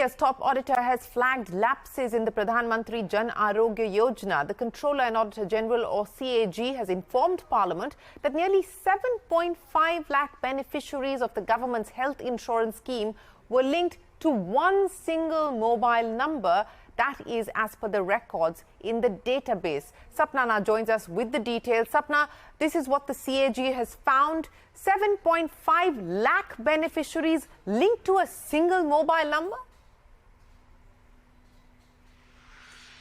India's top auditor has flagged lapses in the Pradhan Mantri Jan Arogya Yojana. The Comptroller and Auditor General or CAG has informed Parliament that nearly 7.5 lakh beneficiaries of the government's health insurance scheme were linked to one single mobile number. That is as per the records in the database. Sapna now joins us with the details. Sapna, this is what the CAG has found. 7.5 lakh beneficiaries linked to a single mobile number?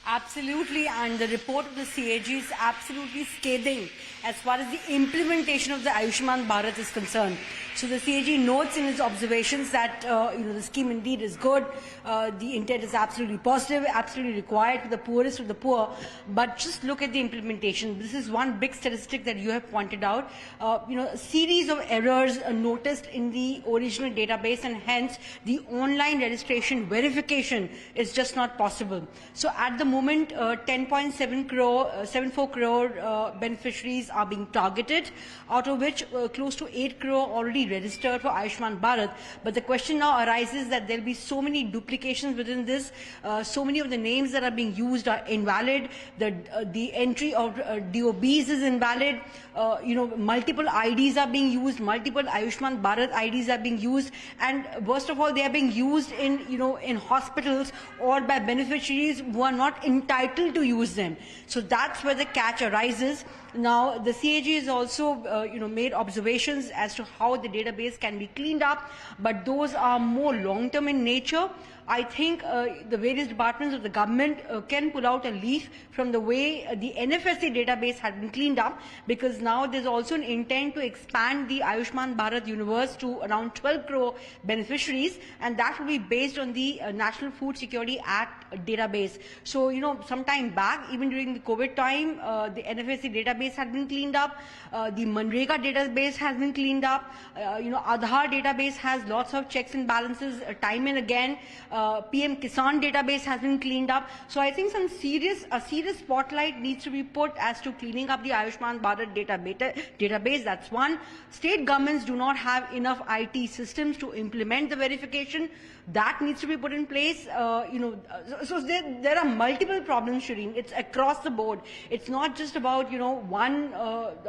Absolutely, and the report of the CAG is absolutely scathing as far as the implementation of the Ayushman Bharat is concerned. So the CAG notes in its observations that the scheme indeed is good, the intent is absolutely positive, absolutely required for the poorest of the poor. But just look at the implementation. This is one big statistic that you have pointed out. A series of errors noticed in the original database, and hence the online registration verification is just not possible. So at the moment, 10.74 crore beneficiaries are being targeted, out of which close to 8 crore already registered for Ayushman Bharat. But the question now arises that there will be so many duplications within this. So many of the names that are being used are invalid. The entry of DOBs is invalid. Multiple IDs are being used. Multiple Ayushman Bharat IDs are being used, and worst of all, they are being used in hospitals or by beneficiaries who are not entitled to use them. So that's where the catch arises. Now, the CAG has also, made observations as to how the database can be cleaned up, but those are more long-term in nature. I think the various departments of the government can pull out a leaf from the way the NFSA database has been cleaned up, because now there's also an intent to expand the Ayushman Bharat universe to around 12 crore beneficiaries, and that will be based on the National Food Security Act database. So, some time back, even during the COVID time, the NFSA database had been cleaned up, the Manrega database has been cleaned up, Aadhaar database has lots of checks and balances time and again. PM Kisan database has been cleaned up. So I think a serious spotlight needs to be put as to cleaning up the Ayushman Bharat database. That's one. State governments do not have enough IT systems to implement the verification. That needs to be put in place. So there are multiple problems, Shireen. It's across the board. It's not just about one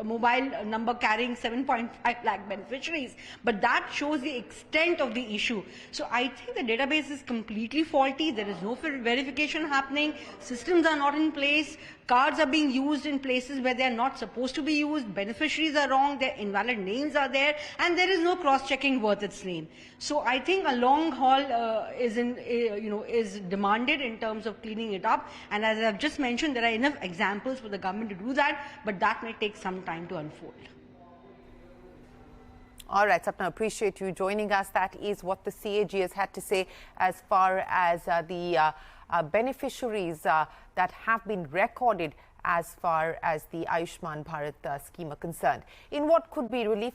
mobile number carrying 7.5 lakh beneficiaries, but that shows the extent of the issue. So I think the database is completely faulty. There is no verification happening. Systems are not in place. Cards are being used in places where they are not supposed to be used. Beneficiaries are wrong. Their invalid names are there, and there is no cross-checking worth its name. So I think a long haul is demanded in terms of cleaning it up. And as I've just mentioned, there are enough examples for the government to do that, but that may take some time to unfold. All right, Sapna, appreciate you joining us. That is what the CAG has had to say as far as the beneficiaries that have been recorded as far as the Ayushman Bharat scheme are concerned. In what could be relief?